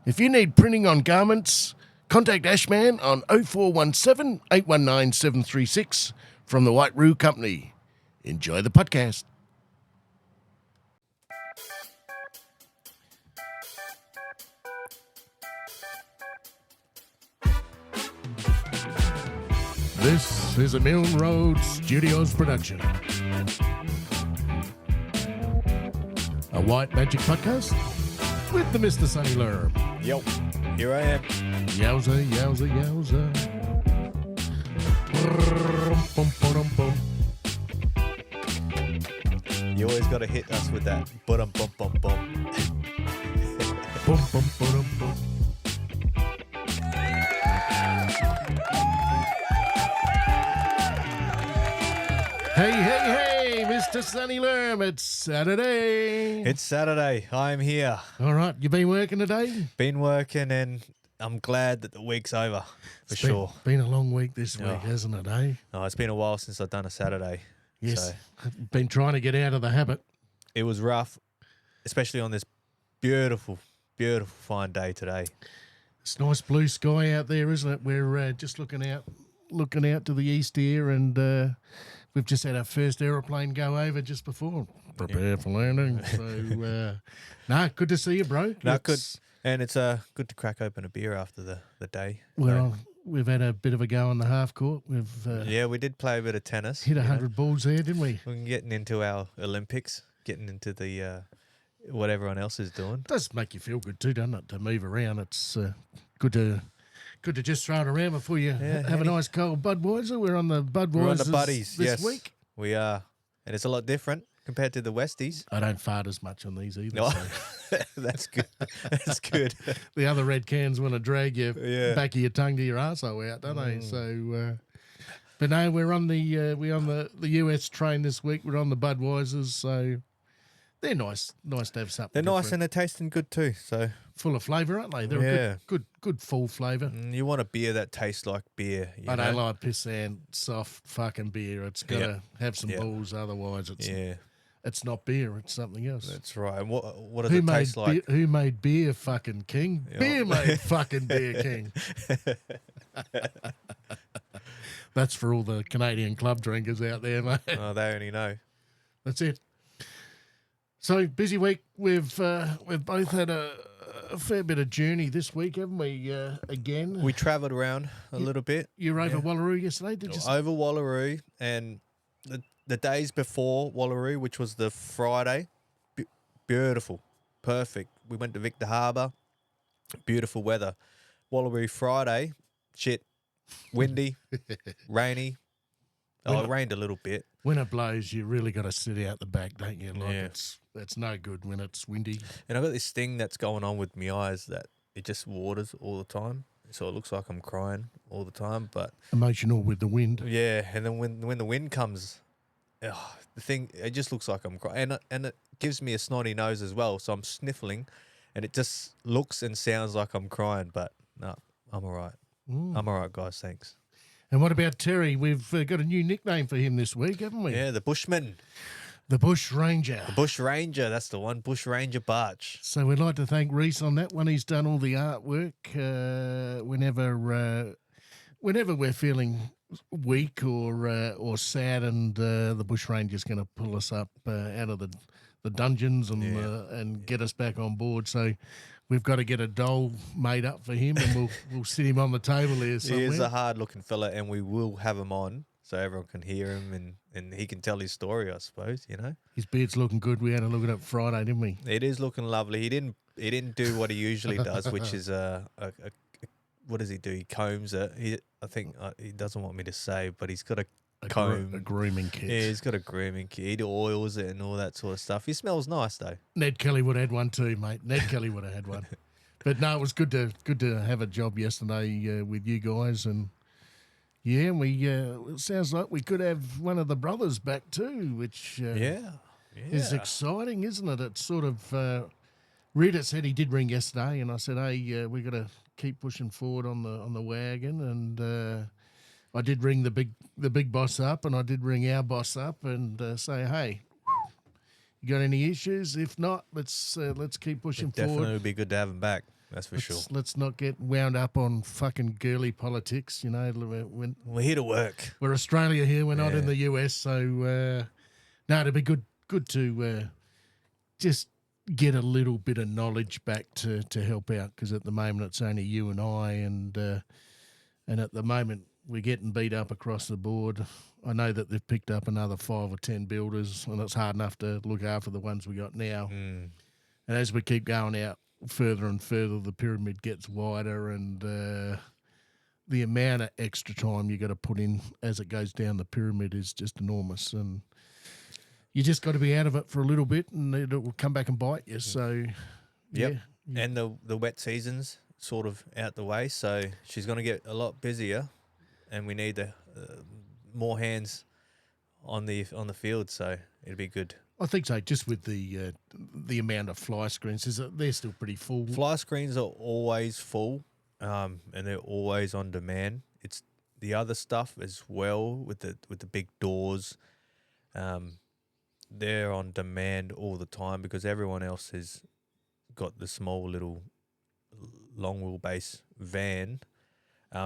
If you need printing on garments, contact Ashman on 0417 819 736 from the White Roo Company. Enjoy the podcast. This is a Milne Road Studios production. A White Magic podcast with the Mr. Sunny Lerm. Yo, here I am. Yowza, yowza, yowza. Bum, bum, bum. You always got to hit us with that. Bum, bum, bum, bum. Bum, bum, bum, bum. Hey, hey, hey, Mr. Sunny Lerm, it's Saturday. It's Saturday. I'm here. All right, you been working today? Been working and I'm glad that the week's over, for sure. Been a long week this week, Oh. hasn't it, eh? Oh, it's been a while since I've done a Saturday. Yes, So I've been trying to get out of the habit. it was rough, especially on this beautiful, beautiful fine day today. It's nice blue sky out there, isn't it? We're just looking out to the east here, and we've just had our first aeroplane go over just before. Prepare for landing. So, good to see you, bro. No, good. And it's good to crack open a beer after the day. Well, we've had a bit of a go on the half court. We've Yeah, we did play a bit of tennis. hit you know. 100 balls there, didn't we? We're getting into our Olympics, getting into the what everyone else is doing. It does make you feel good too, doesn't it, to move around? It's good to just throw it around before you have a nice cold Budweiser. We're on the Budweisers We're on the buddies this week. We are, and it's a lot different compared to the Westies. I don't fart as much on these either. No, So. that's good. That's good. The other red cans want to drag your Yeah. back of your tongue to your arsehole out, don't they? So, but no, we're on the US train this week. We're on the Budweisers, so they're nice to have something. They're nice different. and they're tasting good too. So Full of flavour, aren't they? They're Yeah. a good full flavour. you want a beer that tastes like beer. I don't like pissant, soft fucking beer. It's got to Yeah. have some Yeah. balls, otherwise Yeah, it's not beer. It's something else. that's right. And what does Who it made taste like? who made beer, fucking king? Yeah. Beer made fucking beer king. That's for all the Canadian club drinkers out there, mate. Oh, they only know. That's it. So busy week. We've both had a fair bit of journey this week, haven't we? Again, We travelled around a little bit. you were over Wallaroo yesterday, did you? Over Wallaroo, and the days before Wallaroo, which was the Friday, beautiful, perfect. We went to Victor Harbour, beautiful weather. Wallaroo Friday, shit, windy, rainy. Oh, it rained a little bit. When it blows, you really got to sit out the back, don't you? Like Yeah. it's no good when it's windy. And I've got this thing that's going on with my eyes that it just waters all the time. So it looks like I'm crying all the time. But Emotional with the wind. yeah, and then when the wind comes, the thing, it just looks like I'm crying. And it gives me a snotty nose as well. So I'm sniffling and it just looks and sounds like I'm crying. But no, I'm all right. I'm all right, guys. Thanks. And what about Terry? We've got a new nickname for him this week, haven't we? Yeah, the Bushman. The Bush Ranger. The Bush Ranger. That's the one. Bush Ranger Barch. So we'd like to thank Reese on that one. He's done all the artwork. Whenever we're feeling weak or sad, and the Bush Ranger's going to pull us up out of the dungeons and get us back on board. So we've got to get a doll made up for him, and we'll sit him on the table here somewhere. He is a hard-looking fella, and we will have him on so everyone can hear him and he can tell his story, I suppose, you know. His beard's looking good. We had a look at it Friday, didn't we? It is looking lovely. He didn't do what he usually does, which is what does he do? He combs it. I think he doesn't want me to say, but he's got a comb. A grooming kit. Yeah, he's got a grooming kit. He oils it and all that sort of stuff. He smells nice though. Ned Kelly would have had one too, mate. Ned Kelly would have had one. But no, it was good to have a job yesterday with you guys, and yeah, it sounds like we could have one of the brothers back too, which is exciting, isn't it? It's sort of Rita said he did ring yesterday, and I said, hey, we got to keep pushing forward on the wagon, and I did ring the big boss up, and I did ring our boss up, and say, hey, you got any issues? If not, let's keep pushing Definitely forward. would be good to have him back. That's for sure. Let's not get wound up on fucking girly politics. You know, We're here to work. we're Australia here. We're not in Yeah. the US, so no, it'd be good to just get a little bit of knowledge back to help out, because at the moment it's only you and I, and at the moment we're getting beat up across the board. I know that they've picked up another 5 or 10 builders, and it's hard enough to look after the ones we got now. Mm. And as we keep going out further and further, the pyramid gets wider, and the amount of extra time you got to put in as it goes down the pyramid is just enormous. And you just got to be out of it for a little bit, and it will come back and bite you. So, Yep. yeah. And the wet season's sort of out the way, so she's going to get a lot busier, and we need more hands on the field, so it'll be good. I think so. Just with the amount of fly screens, they're still pretty full. Fly screens are always full, and they're always on demand. It's the other stuff as well with the big doors. They're on demand all the time because everyone else has got the small little long wheelbase van.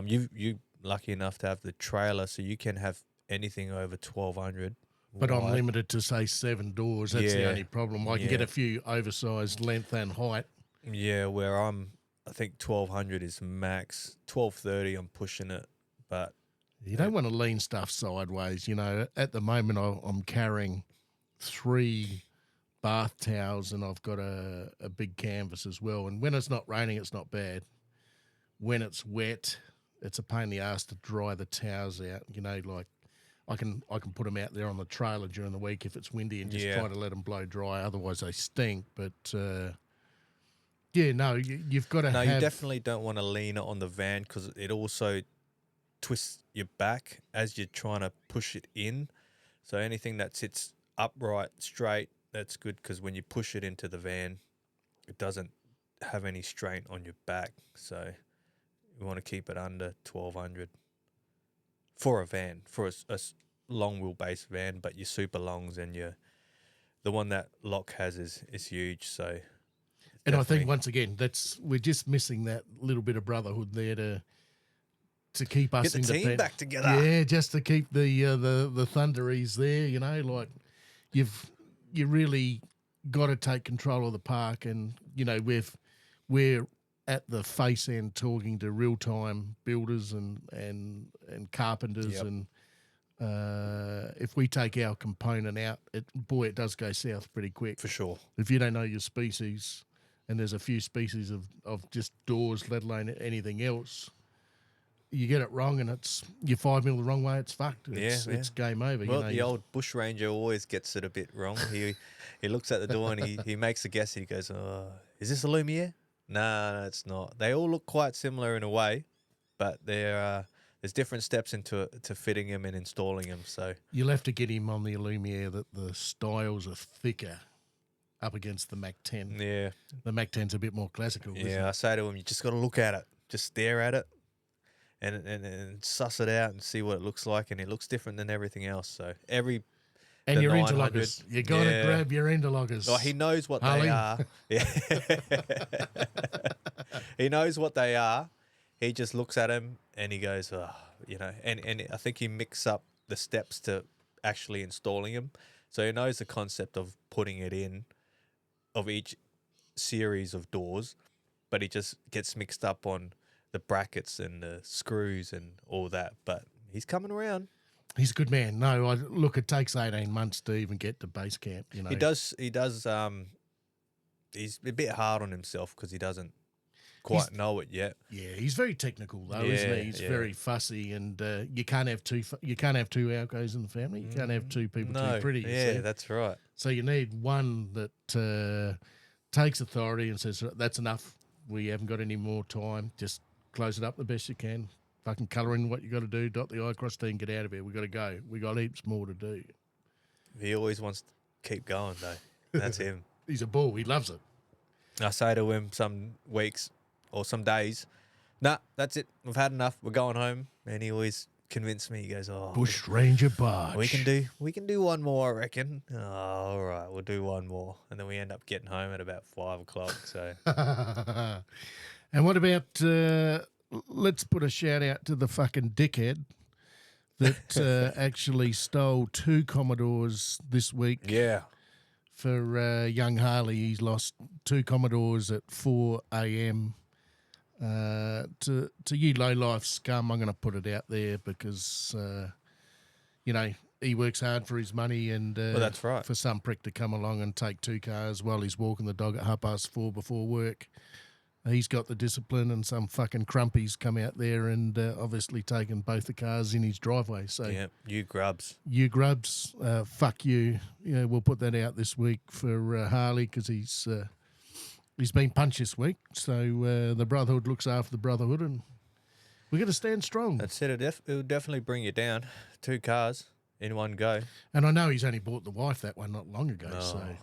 You lucky enough to have the trailer, so you can have anything over 1,200. But I'm wide. limited to, say, 7 doors. That's the Yeah. only problem. I can get a few oversized length and height. Yeah, where I think 1,200 is max. 1,230, I'm pushing it, but You don't want to lean stuff sideways. You know, at the moment I'm carrying 3 bath towels, and I've got a big canvas as well. And when it's not raining, it's not bad. When it's wet, it's a pain in the ass to dry the towels out. You know, like I can put them out there on the trailer during the week if it's windy and just try to let them blow dry. Otherwise, they stink. But you've got to have. No, you definitely don't want to lean it on the van because it also twists your back as you're trying to push it in. So anything that sits upright, straight, that's good because when you push it into the van, it doesn't have any strain on your back. So you want to keep it under 1,200 for a van, for a long wheelbase van. But your super longs and the one that Locke has is huge. So, and I think once again we're just missing that little bit of brotherhood there to keep us get the independent. team back together. Yeah, just to keep the Thunderies there. You know, like you really got to take control of the park, and you know we're at the face end talking to real time builders and carpenters, and if we take our component out, it does go south pretty quick. For sure. If you don't know your species, and there's a few species of just doors, let alone anything else, you get it wrong and you're 5 mil the wrong way, it's fucked. It's game over. Well, you know, the old bush ranger always gets it a bit wrong. He looks at the door and he makes a guess. He goes, "Oh, is this a Lumiere?" No, it's not. They all look quite similar in a way, but there's different steps to fitting them and installing them. So you'll have to get him on the Lumiere that the styles are thicker up against the Mac 10. yeah, The Mac 10's a bit more classical. Isn't I say to him, you just got to look at it, just stare at it, and suss it out and see what it looks like, and it looks different than everything else. So and your 900, interlockers. You got to grab your interlockers. Oh, he knows what Harley. they are. Yeah. He knows what they are. He just looks at them and he goes, oh, you know, and I think he mixes up the steps to actually installing them. So he knows the concept of putting it in of each series of doors, but he just gets mixed up on the brackets and the screws and all that. But he's coming around. He's a good man. No, look, it takes 18 months to even get to base camp. You know, He does. He's a bit hard on himself because he doesn't quite know it yet. Yeah, he's very technical though, isn't he? He's very fussy, and you can't have two algos in the family. You can't have two people too pretty. Yeah, that's right. So you need one that takes authority and says, "That's enough. We haven't got any more time. Just close it up the best you can. Fucking colour in what you got to do. Dot the I, cross T, and get out of here. We got to go. We got heaps more to do." He always wants to keep going though. That's him. He's a bull. He loves it. I say to him some weeks or some days, "Nah, that's it. We've had enough. We're going home." And he always convince me. He goes, "Oh, Bush Ranger barge. we can do one more, I reckon." Oh, all right, we'll do one more, and then we end up getting home at about 5 o'clock. So And what about, let's put a shout out to the fucking dickhead that actually stole 2 Commodores this week. yeah, For young Harley, he's lost 2 Commodores at 4 a.m. To you low-life scum, I'm going to put it out there because, he works hard for his money and well, that's right. for some prick to come along and take 2 cars while he's walking the dog at 4:30 before work, he's got the discipline, and some fucking crumpies come out there and obviously taken both the cars in his driveway. So Yeah, you grubs. you grubs, fuck you. We'll put that out this week for Harley because he's been punched this week. So the Brotherhood looks after the Brotherhood, and we're going to stand strong. That's it. It'll definitely bring you down. 2 cars in one go. And I know he's only bought the wife that one not long ago. Oh. So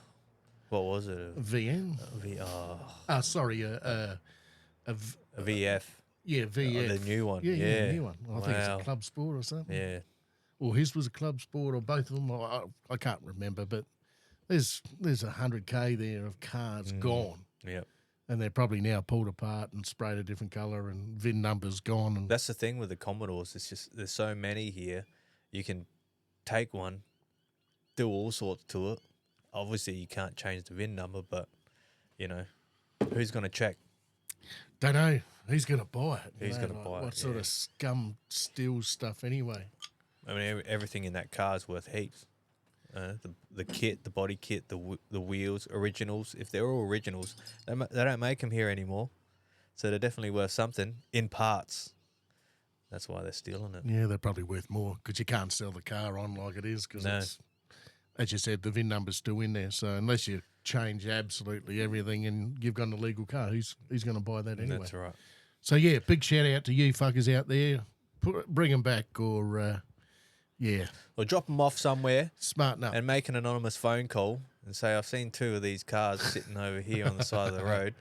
What was it? a VN. Sorry, a A VF. yeah, VF. Oh, the new one. Yeah, Yeah. the new one. I think it's Wow. a Club Sport or something. Yeah. Or his was a Club Sport, or both of them. I can't remember, but there's 100K there of cars gone, Yep. and they're probably now pulled apart and sprayed a different colour, and VIN numbers gone. And That's the thing with the Commodores. It's just there's so many here. You can take one, do all sorts to it. Obviously, you can't change the VIN number, but who's going to check? don't know who's going to buy it. Who's gonna buy it, What sort yeah. of scum steals stuff anyway? I mean, everything in that car is worth heaps. The kit, the body kit, the wheels, originals. If they're all originals, they don't make them here anymore. So they're definitely worth something in parts. That's why they're stealing it. Yeah, they're probably worth more because you can't sell the car on like it is because, No. as you said, the VIN number's still in there. So unless you change absolutely everything and you've got an illegal car, who's going to buy that anyway? That's right. So, yeah, big shout out to you fuckers out there. Bring them back or, Or drop them off somewhere smarten up. and make an anonymous phone call and say, I've seen 2 of these cars sitting over here on the side of the road.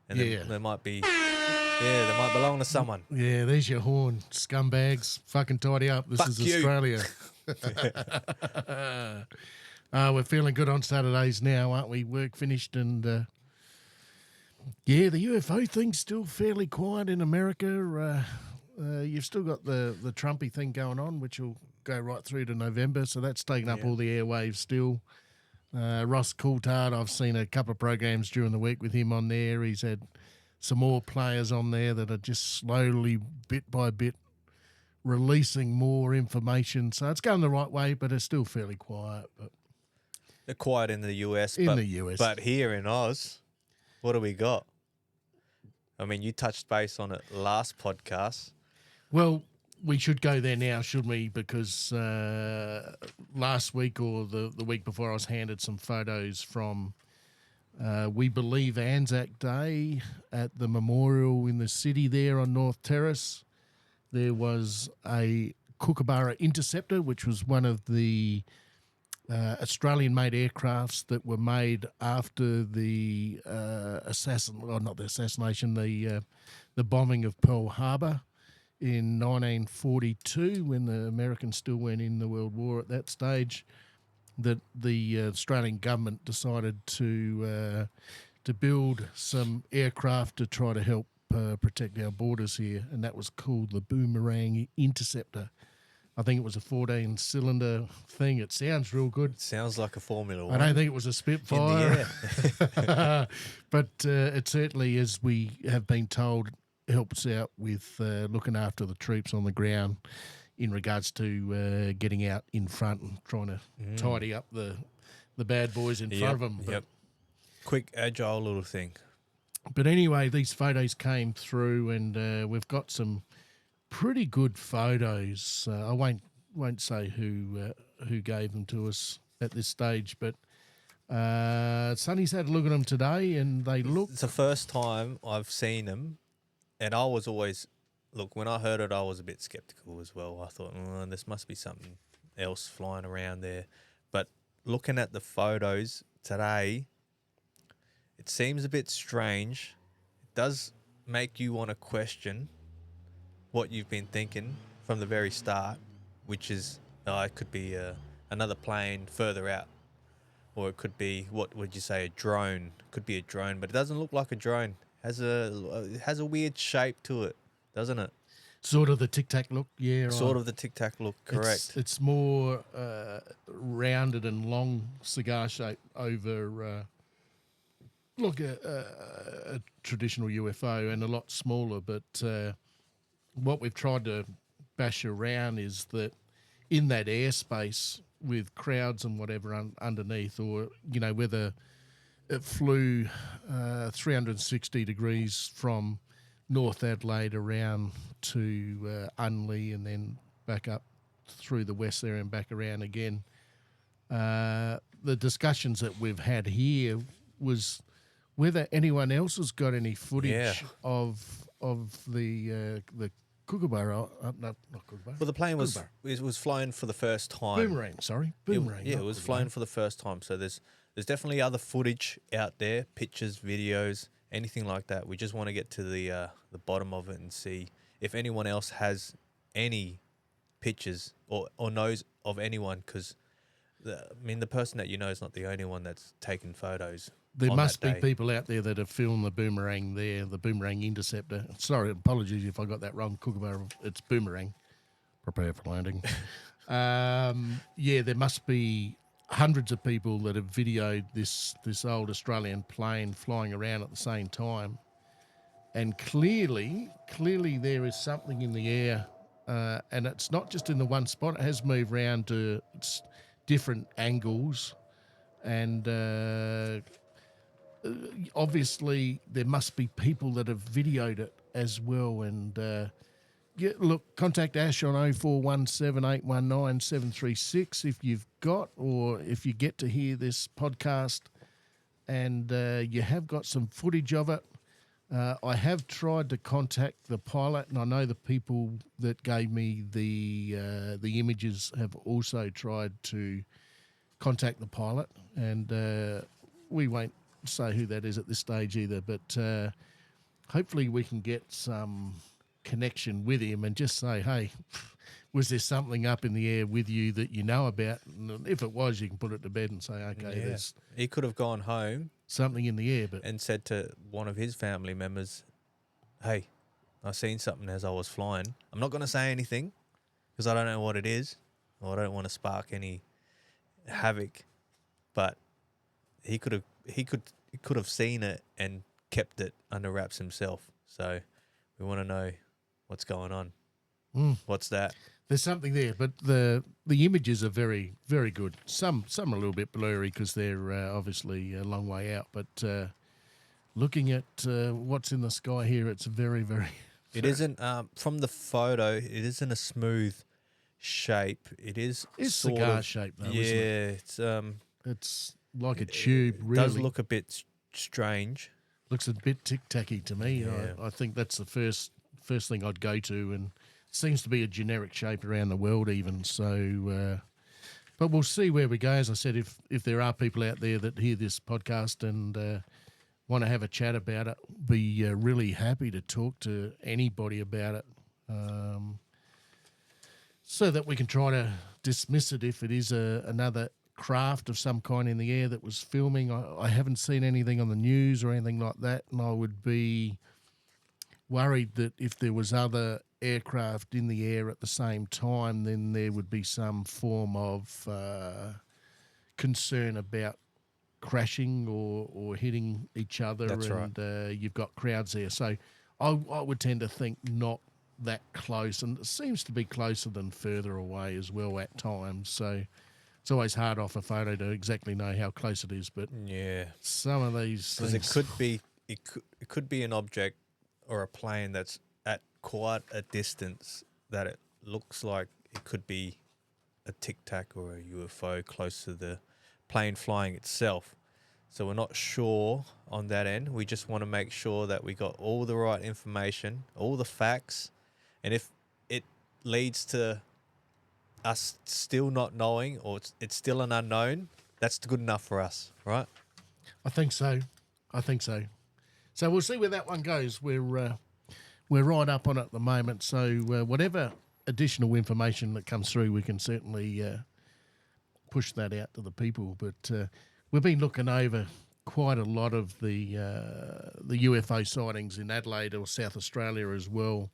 And Yeah. they might be, they might belong to someone. Yeah, there's your horn, scumbags. Fucking tidy up. This Fuck is you. Australia. We're feeling good on Saturdays now, aren't we? Work finished and, the UFO thing's still fairly quiet in America. You've still got the Trumpy thing going on, which will go right through to November, so that's taking up all the airwaves still. Ross Coulthard, I've seen a couple of programs during the week with him on there. He's had some more players on there that are just slowly, bit by bit, releasing more information. So it's going the right way, but it's still fairly quiet. But They're quiet in the US. the US. But here in Oz, what do we got? I mean, you touched base on it last podcast. Well, we should go there now, shouldn't we? Because last week or the week before, I was handed some photos from, we believe, Anzac Day at the memorial in the city there on North Terrace. There was a Kookaburra Interceptor, which was one of the Australian-made aircrafts that were made after the the bombing of Pearl Harbor in 1942, when the Americans still weren't in the World War at that stage, that the Australian government decided to build some aircraft to try to help protect our borders here, and that was called the Boomerang Interceptor. I think it was a 14-cylinder thing. It sounds real good. Sounds like a Formula I One. don't think it was a Spitfire. In the air. But it certainly, as we have been told, helps out with looking after the troops on the ground in regards to getting out in front and trying to tidy up the bad boys in front of them. Yep. Quick, agile little thing. But anyway, these photos came through, and we've got some pretty good photos. I won't say who gave them to us at this stage, but Sonny's had a look at them today, and they look. It's the first time I've seen them, and I was always, when I heard it, I was a bit skeptical as well. I thought, this must be something else flying around there. But looking at the photos today, it seems a bit strange. It does make you want to question what you've been thinking from the very start, which is it could be another plane further out, or it could be, what would you say, a drone? Could be a drone, but it doesn't look like a drone. It has a weird shape to it, doesn't it? Sort of the Tic Tac look, yeah. Sort of the Tic Tac look, correct. It's more rounded and long cigar shape over look a traditional UFO, and a lot smaller. But what we've tried to bash around is that in that airspace with crowds and whatever underneath, or whether it flew 360 degrees from North Adelaide around to Unley and then back up through the west there and back around again. The discussions that we've had here was whether anyone else has got any footage of the Kookaburra. No, not Kookaburra. Well, the plane was flown for the first time. Boomerang. It was flown for the first time. So there's definitely other footage out there, pictures, videos, anything like that. We just want to get to the bottom of it and see if anyone else has any pictures or knows of anyone, because the person that is not the only one that's taken photos. There must be people out there that have filmed the boomerang there, the boomerang interceptor. Sorry, apologies if I got that wrong. Kookaburra, it's boomerang. Prepare for landing. There must be hundreds of people that have videoed this old Australian plane flying around at the same time. And clearly there is something in the air, and it's not just in the one spot. It has moved around to different angles, and obviously there must be people that have videoed it as well. And contact Ash on 0417 819 736 if you've got, or if you get to hear this podcast and you have got some footage of it. I have tried to contact the pilot, and I know the people that gave me the images have also tried to contact the pilot, and we won't say who that is at this stage either, but hopefully we can get some connection with him and just say, hey, was there something up in the air with you that you know about? And if it was, you can put it to bed and say, okay, there's he could have gone home something in the air, and said to one of his family members, hey, I seen something as I was flying. I'm not going to say anything because I don't know what it is, or I don't want to spark any havoc, but he could have seen it and kept it under wraps himself. So we want to know what's going on. What's that? There's something there, but the images are very, very good. Some are a little bit blurry because they're obviously a long way out, but looking at what's in the sky here, it's very, very... It isn't, from the photo, it isn't a smooth shape. It's sort cigar of, shape though, yeah, isn't it? It's like a tube, it really. does look a bit strange. Looks a bit tic-tacky to me. Yeah. I think that's the first thing I'd go to, and it seems to be a generic shape around the world even. So, but we'll see where we go. As I said, if there are people out there that hear this podcast and want to have a chat about it, be really happy to talk to anybody about it, so that we can try to dismiss it if it is another craft of some kind in the air that was filming. I haven't seen anything on the news or anything like that, and I would be worried that if there was other aircraft in the air at the same time, then there would be some form of concern about crashing or hitting each other. That's and you've got crowds there. So I would tend to think not that close, and it seems to be closer than further away as well at times. So it's always hard off a photo to exactly know how close it is, but Yeah, some of these because things... it could be an object or a plane that's at quite a distance that it looks like it could be a Tic Tac or a UFO close to the plane flying itself. So we're not sure on that end. We just want to make sure that we got all the right information, all the facts, and if it leads to us still not knowing, or it's still an unknown, that's good enough for us, right? I think so. So we'll see where that one goes. We're right up on it at the moment. So whatever additional information that comes through, we can certainly push that out to the people. But we've been looking over quite a lot of the UFO sightings in Adelaide or South Australia as well,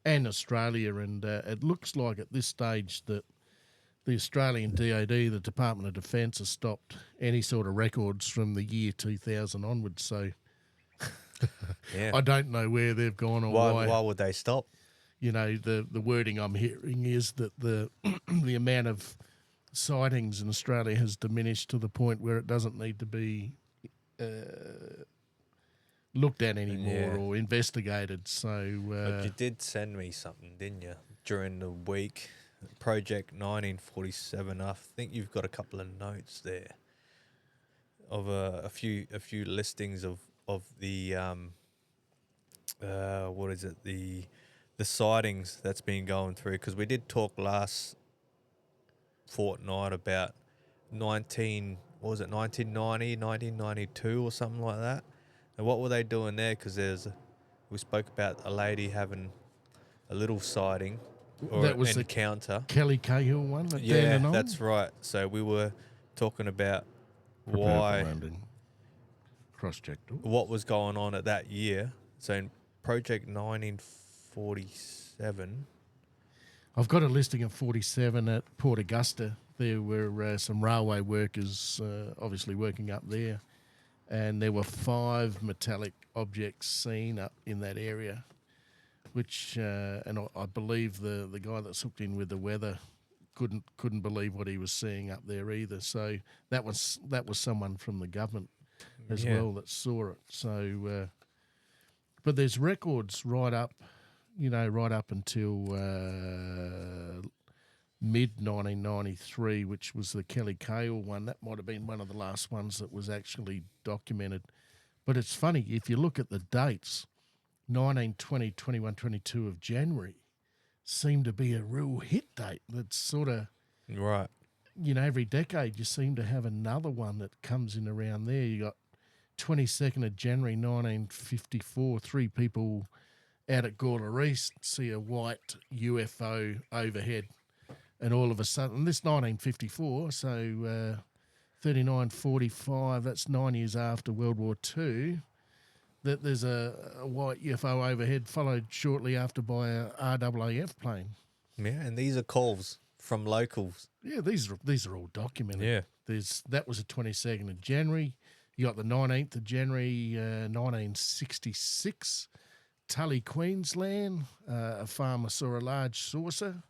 and Australia, and it looks like at this stage that the Australian DoD, the Department of Defence, has stopped any sort of records from the year 2000 onwards. So Yeah. I don't know where they've gone or Why would they stop? You know, the wording I'm hearing is that the the amount of sightings in Australia has diminished to the point where it doesn't need to be looked at anymore or investigated. So, But you did send me something, didn't you, during the week? Project 1947. I think you've got a couple of notes there of a few listings of the what is it, the sightings that's been going through, because we did talk last fortnight about 1990, 1992 or something like that. And what were they doing there? Because we spoke about a lady having a little sighting or that was an the encounter. Kelly Cahill one. Yeah, that's right. So we were talking about cross-checked. what was going on at that year. So in Project 1947, I've got a listing of 47 at Port Augusta. There were some railway workers obviously working up there, and there were 5 metallic objects seen up in that area, which and I believe the guy that's hooked in with the weather couldn't believe what he was seeing up there either. So that was someone from the government as well that saw it. So, but there's records right up until mid 1993, which was the Kelly Cahill one. That might have been one of the last ones that was actually documented. But it's funny, if you look at the dates, 19, 20, 21, 22 of January seem to be a real hit date. That's sort of, right. Every decade you seem to have another one that comes in around there. You got 22nd of January 1954, 3 people out at Gawler East see a white UFO overhead. And all of a sudden, this 1954, so 39, 45, that's 9 years after World War II, that there's a white UFO overhead, followed shortly after by a RAAF plane. Yeah, and these are calls from locals. Yeah, these are all documented. Yeah. That was the 22nd of January. You got the 19th of January, 1966, Tully, Queensland. A farmer saw a large saucer.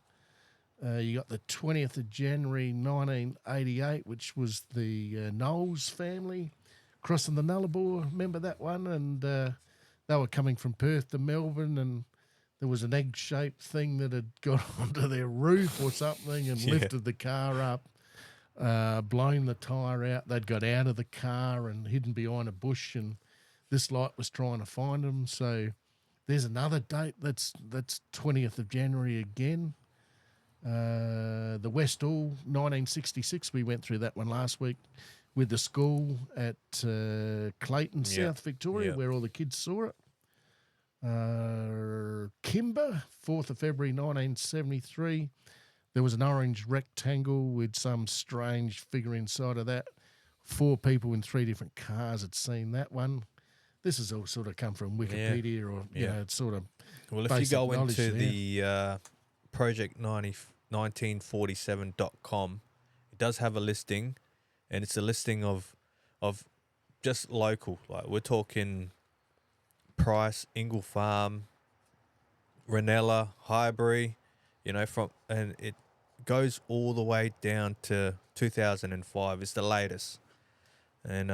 You got the 20th of January 1988, which was the Knowles family crossing the Nullarbor. Remember that one? And they were coming from Perth to Melbourne, and there was an egg-shaped thing that had got onto their roof or something and lifted the car up, blown the tyre out. They'd got out of the car and hidden behind a bush, and this light was trying to find them. So there's another date. That's 20th of January again. The Westall, 1966, we went through that one last week with the school at Clayton, South Victoria, where all the kids saw it. Kimber, 4th of February 1973, there was an orange rectangle with some strange figure inside of that. 4 people in 3 different cars had seen that one. This has all sort of come from Wikipedia or, it's sort of Well, if you go into the Project 1947.com, it does have a listing, and it's a listing of just local. Like we're talking Price, Ingle Farm, Ranella, Highbury, and it goes all the way down to 2005. It's the latest. And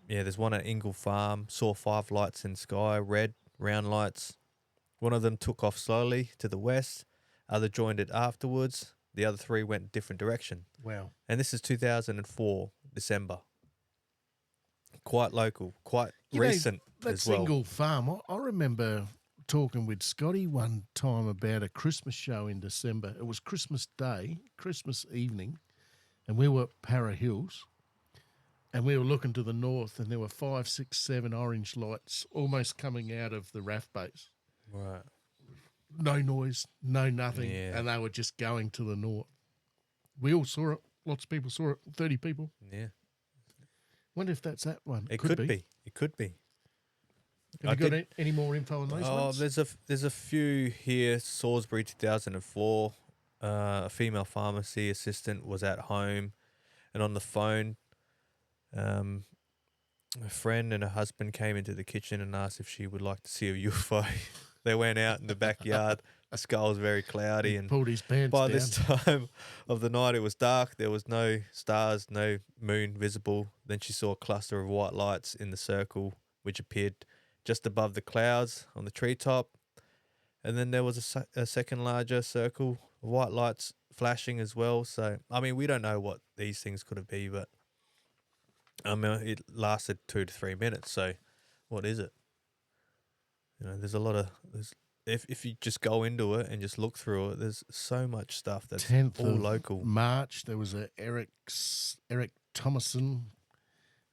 there's one at Ingle Farm, saw 5 lights in sky, red, round lights. One of them took off slowly to the west, other joined it afterwards. The other 3 went different direction. Wow. And this is 2004, December. Quite local, quite recent as well. That Ingle Farm, I remember talking with Scotty one time about a Christmas show in December. It was Christmas Day, Christmas evening, and we were at Para Hills, and we were looking to the north, and there were 5, 6, 7 orange lights almost coming out of the RAF base. Right. no noise, no nothing, Yeah. and they were just going to the north. We all saw it. Lots of people saw it. 30 people. Yeah. Wonder if that's that one. It could be. It could be. Have you got any more info on those Oh, ones? there's a few here. Salisbury 2004. A female pharmacy assistant was at home and on the phone. A friend and her husband came into the kitchen and asked if she would like to see a UFO. They went out in the backyard. The sky was very cloudy, He and pulled his pants by down. this time of the night, it was dark. There was no stars, no moon visible. Then she saw a cluster of white lights in the circle, which appeared just above the clouds on the treetop. And then there was a second larger circle of white lights flashing as well. So, I mean, we don't know what these things could have been, but I mean, it lasted 2 to 3 minutes. So, what is it? You know, there's a lot of if you just go into it and just look through it, there's so much stuff that's 10th all of local. March, there was a Eric Thomason.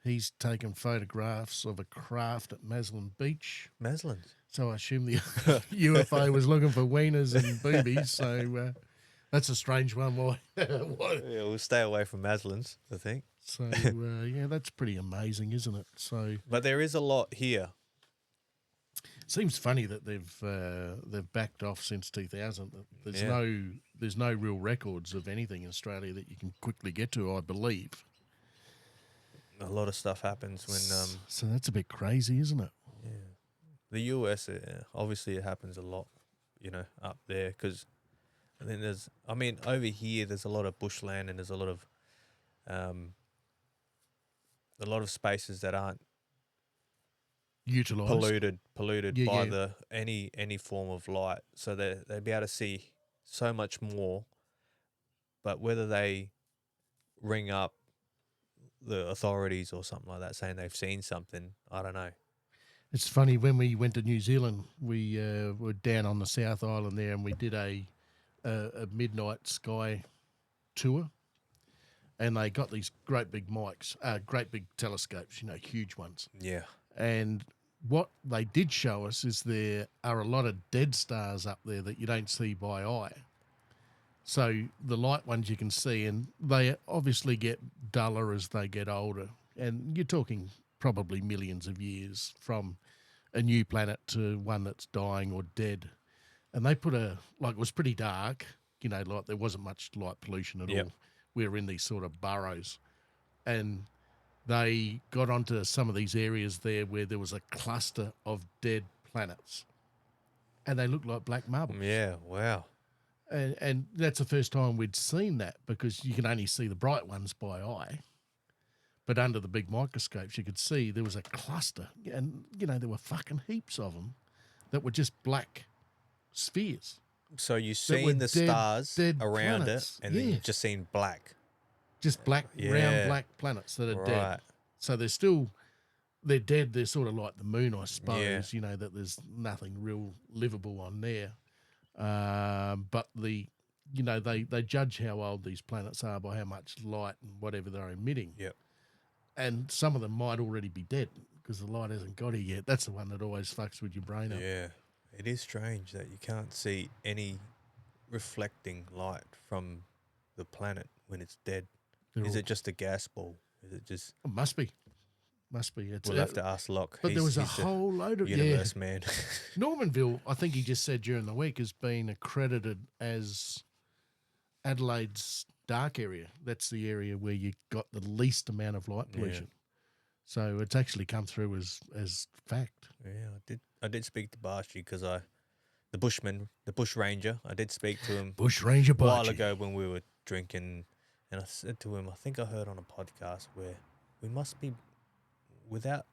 He's taken photographs of a craft at Maslin Beach. Maslins. So I assume the UFO was looking for wieners and boobies. So that's a strange one. Why? Why? Yeah, we'll stay away from Maslins, I think. So yeah, that's pretty amazing, isn't it? So, But there is a lot here. seems funny that they've backed off since 2000. There's Yeah. there's no real records of anything in Australia that you can quickly get to, I believe. A lot of stuff happens when So that's a bit crazy, isn't it? yeah. The US, obviously it happens a lot, you know, up there because I think over here there's a lot of bushland and there's a lot of spaces that aren't Utilised. polluted Yeah, by yeah. any form of light, so they'd be able to see so much more. But whether they ring up the authorities or something like that saying they've seen something, I don't know. It's funny, when we went to New Zealand, we were down on the South Island there, and we did a midnight sky tour, and they got these great big mics, great big telescopes, you know, huge ones. Yeah. And what they did show us is there are a lot of dead stars up there that you don't see by eye. So the light ones you can see, and they obviously get duller as they get older. And you're talking probably millions of years from a new planet to one that's dying or dead. And they put it was pretty dark, you know, like there wasn't much light pollution at Yep. all. We were in these sort of burrows. And they got onto some of these areas there where there was a cluster of dead planets. And they looked like black marble. Yeah. Wow. And that's the first time we'd seen that, because you can only see the bright ones by eye. But under the big microscopes, you could see there was a cluster. And, you know, there were fucking heaps of them that were just black spheres. So you were seen the dead- stars dead around planets. it, and then Yeah. you just seen black. Just black, Yeah. round black planets that are Right. dead. So they're dead. They're sort of like the moon, I suppose, you know, that there's nothing real livable on there. But they judge how old these planets are by how much light and whatever they're emitting. Yep. And some of them might already be dead because the light hasn't got here yet. That's the one that always fucks with your brain up. Yeah. It is strange that you can't see any reflecting light from the planet when it's dead. Is it just a gas ball? Is it just? It must be. It's We'll have to ask Locke. But there was a he's the whole load of universe man. Normanville, I think he just said during the week, has been accredited as Adelaide's dark area. That's the area where you got the least amount of light pollution. So it's actually come through as fact. Yeah, I did speak to Barshy because the bush ranger. I did speak to him Bush Ranger a while Bargy. ago when we were drinking, and I said to him, I think I heard on a podcast where we must be without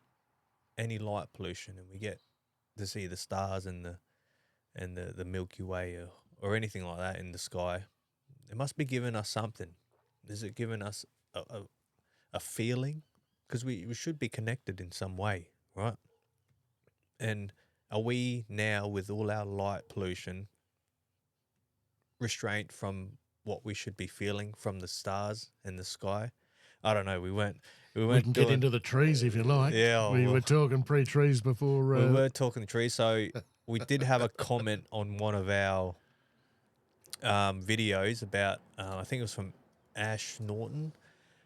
any light pollution, and we get to see the stars and the Milky Way or anything like that in the sky. It must be giving us something. Is it giving us a feeling? Because we should be connected in some way, right? And are we now, with all our light pollution, restraint from what we should be feeling from the stars and the sky? I don't know. We weren't. We can get into the trees if you like. Yeah, we well, were talking pre-trees before. we were talking the trees, so we did have a comment on one of our videos about, I think it was from Ash Norton,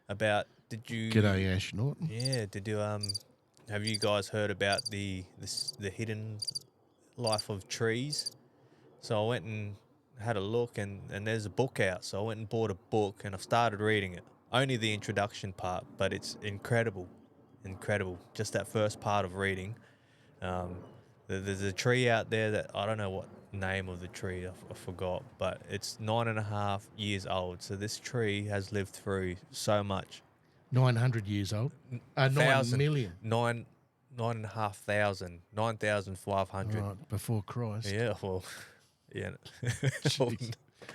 about G'day, Ash Norton. Yeah, did you have you guys heard about the hidden life of trees? So I went and had a look, and there's a book out. So I went and bought a book, and I've started reading it. Only the introduction part, but it's incredible, incredible. Just that first part of reading. There's a tree out there that I don't know what name of the tree, I forgot, but it's 9.5 years old. So this tree has lived through so much. 900 years old. 9 million. 9,500. 9,500. Right, before Christ. Yeah, well, yeah.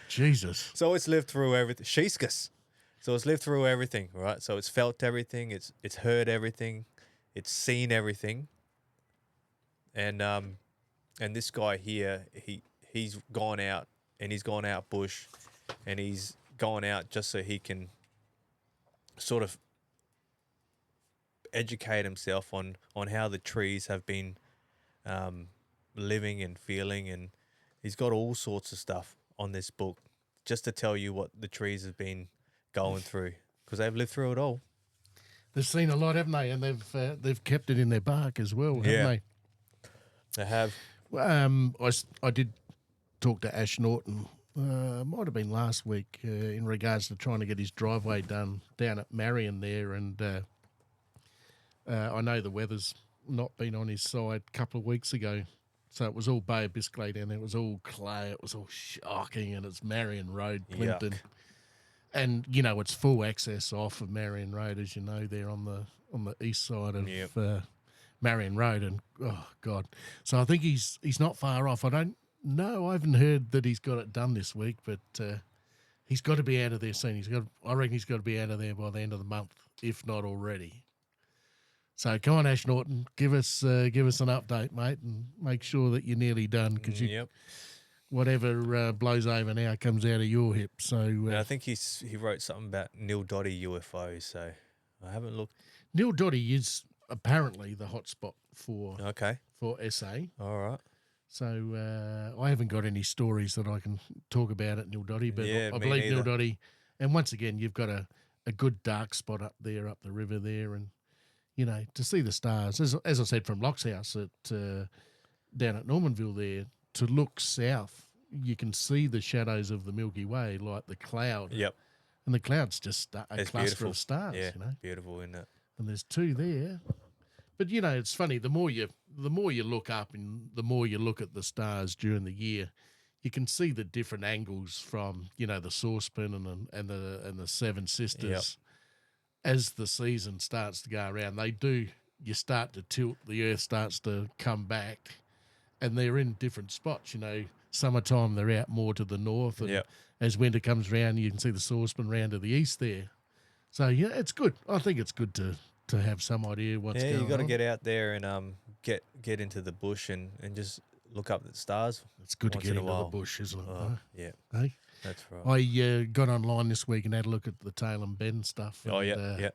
Jesus. So it's lived through everything. Sheeskus. So it's lived through everything, right? So it's felt everything. It's heard everything. It's seen everything. And this guy here, he's gone out, and he's gone out bush, and he's gone out just so he can sort of educate himself on how the trees have been living and feeling, and he's got all sorts of stuff on this book just to tell you what the trees have been going through, because they've lived through it all. They've seen a lot, haven't they? And they've kept it in their bark as well, haven't they? They have. I did talk to Ash Norton, might have been last week, in regards to trying to get his driveway done down at Marion there, and I know the weather's not been on his side a couple of weeks ago, so it was all Bay of Biscay down there. It was all clay, it was all shocking, and it's Marion Road, Plimpton. Yuck. And, you know, it's full access off of Marion Road, as you know, there on the east side of Marion Road. And, oh, God. So I think he's not far off. I don't know. I haven't heard that he's got it done this week, but he's got to be out of there soon. I reckon he's got to be out of there by the end of the month, if not already. So come on, Ash Norton, give us an update, mate, and make sure that you're nearly done, because whatever blows over now comes out of your hip. So I think he wrote something about Neil Dotty UFOs, so I haven't looked. Neil Dotty is apparently the hotspot for SA. All right. So I haven't got any stories that I can talk about at Neil Dotty, but I believe neither. Neil Dotty. And once again, you've got a good dark spot up there, up the river there, and you know, to see the stars, as I said, from Locke's house down at Normanville there, to look south, you can see the shadows of the Milky Way, like the cloud. Yep. And the cloud's just a It's cluster beautiful. of stars, Yeah, you know. beautiful, isn't it? And there's two there. But, you know, it's funny, the more you look up and the more you look at the stars during the year, you can see the different angles from, you know, the saucepan and the Seven Sisters. Yep. As the season starts to go around, you start to tilt, the earth starts to come back, and they're in different spots. You know, summertime they're out more to the north, and as winter comes around, you can see the saucepan round to the east there. So, yeah, it's good. I think it's good to have some idea what's going on. Yeah, you got to get out there and get into the bush and just look up at the stars. It's good to once get in a into while. the bush, isn't it? Oh, yeah, Hey? that's right. I got online this week and had a look at the Tailem Bend stuff. Oh, and, yeah.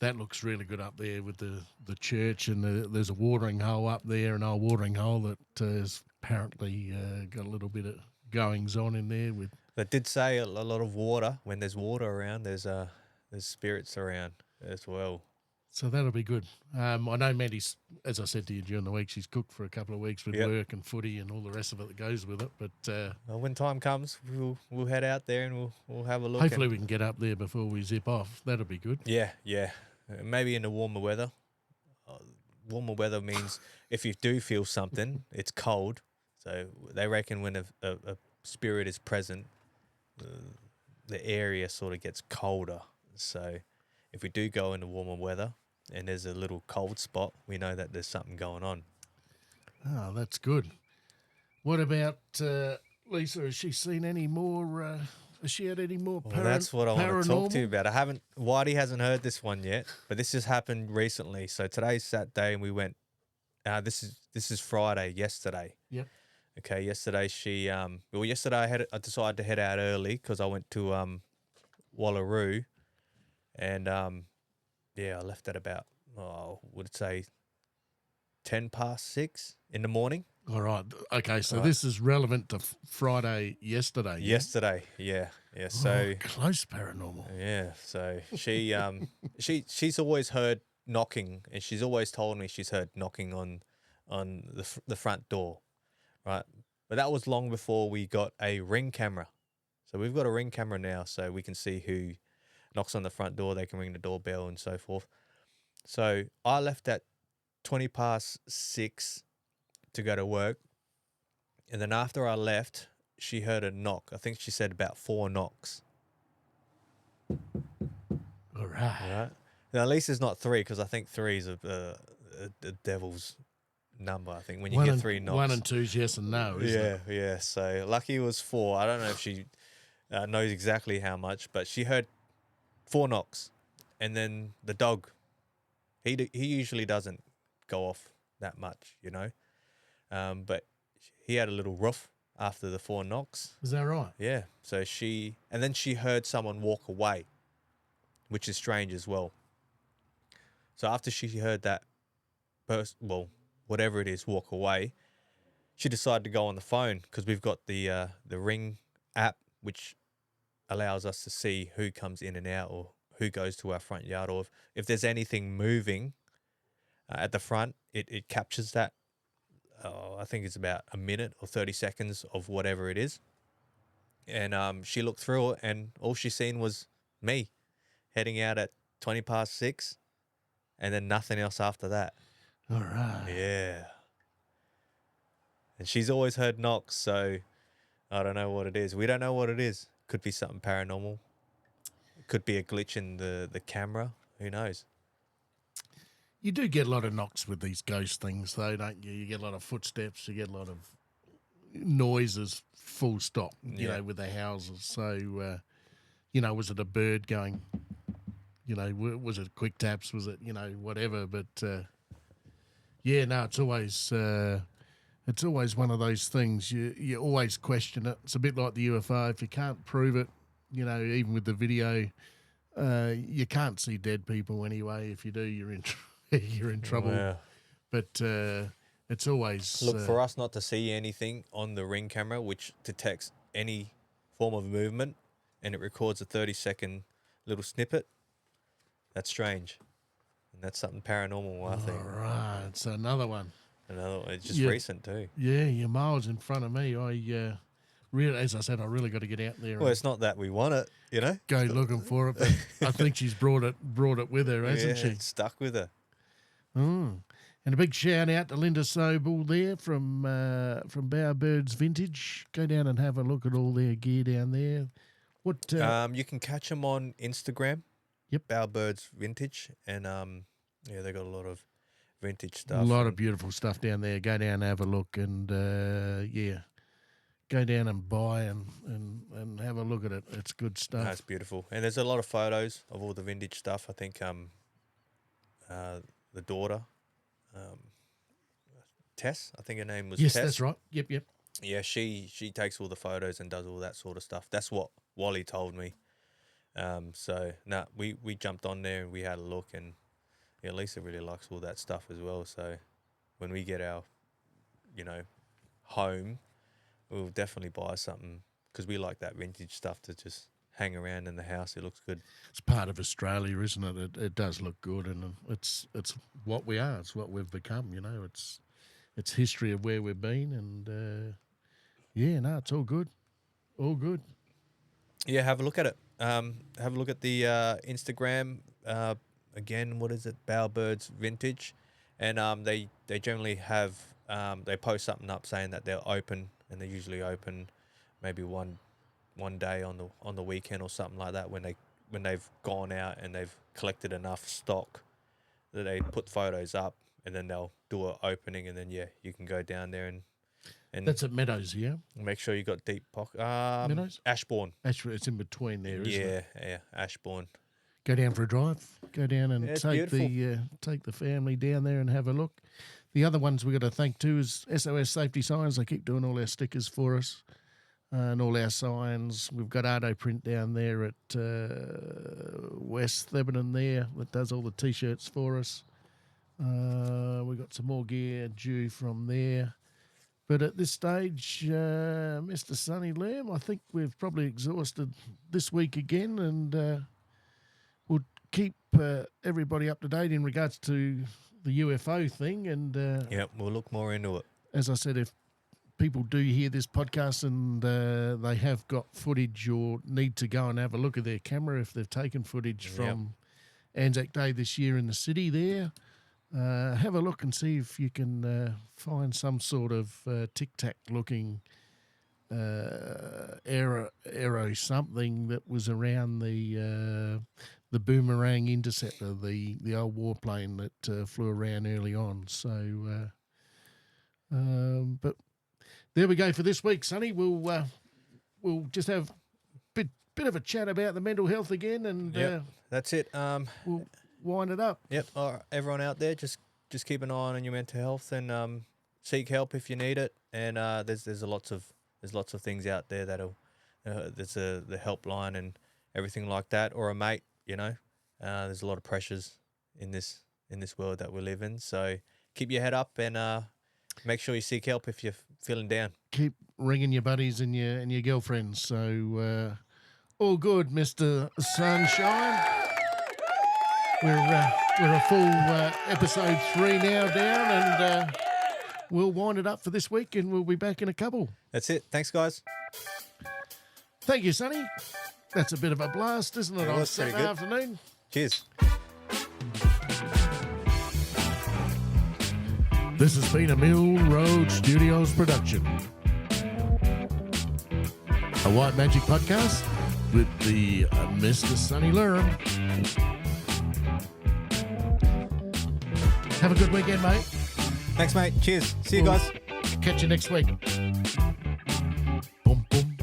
That looks really good up there with the church, and there's a watering hole up there, an old watering hole that has apparently got a little bit of goings on in there with. They did say a lot of water. When there's water around, there's spirits around as well. So that'll be good. I know Mandy's, as I said to you during the week, she's cooked for a couple of weeks with work and footy and all the rest of it that goes with it. But well, when time comes, we'll head out there and we'll have a look. Hopefully we can get up there before we zip off. That'll be good. Yeah. Maybe in the warmer weather. Warmer weather means if you do feel something, it's cold. So they reckon when a spirit is present, the area sort of gets colder. So if we do go into warmer weather and there's a little cold spot, we know that there's something going on. Oh, that's good. What about Lisa? Has she seen any more? Has she had any more Well, that's what I want to talk to you paranormal? about. Whitey hasn't heard this one yet, but this just happened recently. So today's Saturday and we went, this is Friday, yesterday. Yep. Okay, yesterday yesterday I decided to head out early because I went to Wallaroo, and I left at about, would say 6:10 in the morning. All right. Okay, so Right. this is relevant to Friday yesterday. Yeah? Yesterday, yeah. Oh, So close paranormal. yeah, so she's always heard knocking, and she's always told me she's heard knocking on the front door, right? But that was long before we got a Ring camera. So we've got a Ring camera now, so we can see who knocks on the front door. They can ring the doorbell and so forth. So I left at 6:20 to go to work, and then after I left, she heard a knock. I think she said about 4 knocks. All right. Right. Now, at least it's not 3, because I think 3 is a devil's number. I think when you get 3 knocks. 1 and 2's yes and no, isn't it? Yeah. So lucky it was 4. I don't know if she knows exactly how much, but she heard 4 knocks, and then the dog. He usually doesn't go off that much, but he had a little roof after the 4 knocks. Is that right? Yeah. So then she heard someone walk away, which is strange as well. So after she heard that whatever it is, walk away, she decided to go on the phone, because we've got the Ring app, which allows us to see who comes in and out, or who goes to our front yard, or if there's anything moving at the front, it captures that. I think it's about a minute or 30 seconds of whatever it is. And she looked through it, and all she seen was me heading out at 6:20, and then nothing else after that. All right. Yeah. And she's always heard knocks, so I don't know what it is. We don't know what it is. Could be something paranormal. It could be a glitch in the camera. Who knows? You do get a lot of knocks with these ghost things, though, don't you? You get a lot of footsteps. You get a lot of noises, full stop, you know, with the houses. So, was it a bird going, was it quick taps? Was it, whatever? But, it's always one of those things. You always question it. It's a bit like the UFO. If you can't prove it, even with the video, you can't see dead people anyway. If you do, you're in you're in trouble. Yeah. But it's always look for us not to see anything on the Ring camera, which detects any form of movement, and it records a 30-second little snippet. That's strange, and that's something paranormal, I think. All right, so another one. It's just recent too. Yeah, you're miles in front of me. As I said, I really got to get out there. Well, it's not that we want it, Go looking for it, but I think she's brought it with her, hasn't she? It's stuck with her. And a big shout out to Linda Sobel there from Bowerbirds Vintage. Go down and have a look at all their gear down there. What? You can catch them on Instagram. Yep. Bowerbirds Vintage, and they got a lot of vintage stuff. A lot of beautiful stuff down there. Go down and have a look, and go down and buy and have a look at it. It's good stuff. That's beautiful, and there's a lot of photos of all the vintage stuff. I think the daughter, Tess, I think her name was Yes, Tess. that's right. Yep. Yeah, she takes all the photos and does all that sort of stuff. That's what Wally told me. We jumped on there and we had a look, and Lisa really likes all that stuff as well. So when we get our, home, we'll definitely buy something, because we like that vintage stuff to just hang around in the house. It looks good. It's part of Australia, isn't it? It does look good, and it's what we are. It's what we've become. It's history of where we've been, and it's all good, all good. Yeah, have a look at it. Have a look at the Instagram. Again, what is it? Bowerbirds Vintage, and they generally have they post something up saying that they're open, and they're usually open maybe one day on the weekend or something like that, when they've gone out and they've collected enough stock that they put photos up, and then they'll do an opening, and then you can go down there and that's at Meadows, yeah. Make sure you got deep pocket. Meadows, Ashbourne. It's in between there, isn't it? Yeah, Ashbourne. Go down for a drive. Go down and take beautiful. the family down there and have a look. The other ones we got to thank too is SOS Safety Signs. They keep doing all our stickers for us. and all our signs. We've got Ardo Print down there at West Theberton there that does all the T-shirts for us. We've got some more gear due from there. But at this stage, Mr. Sonny Lamb, I think we've probably exhausted this week again, and we'll keep everybody up to date in regards to the UFO thing. And we'll look more into it. As I said, if people do hear this podcast and they have got footage or need to go and have a look at their camera if they've taken footage from Anzac Day this year in the city there, have a look and see if you can find some sort of tic-tac looking arrow something that was around the boomerang interceptor, the old warplane that flew around early on. So, but there we go for this week, Sonny. We'll just have a bit of a chat about the mental health again, and that's it. We'll wind it up. Yep. Everyone out there, just keep an eye on your mental health and seek help if you need it. And there's lots of things out there that'll there's the helpline and everything like that, or a mate. You know, there's a lot of pressures in this world that we live in. So keep your head up and make sure you seek help if you're feeling down. Keep ringing your buddies and your girlfriends. So all good, Mr. Sunshine. We're a full episode 3 now down, and we'll wind it up for this week, and we'll be back in a couple. That's it. Thanks, guys. Thank you, Sonny. That's a bit of a blast, isn't it, on Saturday afternoon? Cheers. This has been a Mill Road Studios production. A White Magic podcast with the Mr. Sonny Lurum. Have a good weekend, mate. Thanks, mate. Cheers. See you guys. Catch you next week. Boom, boom.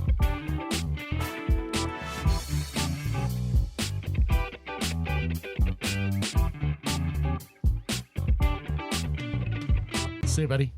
See you, buddy.